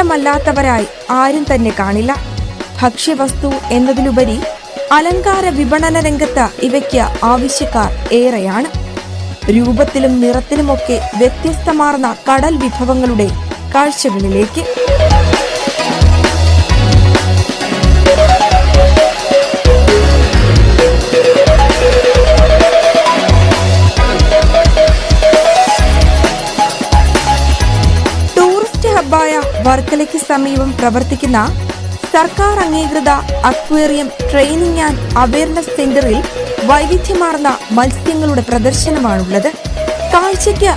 ഇഷ്ടമല്ലാത്തവരായി ആരും തന്നെ കാണില്ല. ഭക്ഷ്യവസ്തു എന്നതിലുപരി അലങ്കാര വിപണന രംഗത്ത് ഇവയ്ക്ക് ആവശ്യക്കാർ ഏറെയാണ്. രൂപത്തിലും നിറത്തിലുമൊക്കെ വ്യത്യസ്തമാർന്ന കടൽ വിഭവങ്ങളുടെ കാഴ്ചകളിലേക്ക്. ടൂറിസ്റ്റ് ഹബ്ബായ വർക്കലയ്ക്ക് സമീപം പ്രവർത്തിക്കുന്ന സർക്കാർ അംഗീകൃത അക്വേറിയം ട്രെയിനിങ് ആൻഡ് അവയർനെസ് സെന്ററിൽ വൈവിധ്യമാർന്ന മത്സ്യങ്ങളുടെ പ്രദർശനമാണുള്ളത്. കാഴ്ചയ്ക്ക്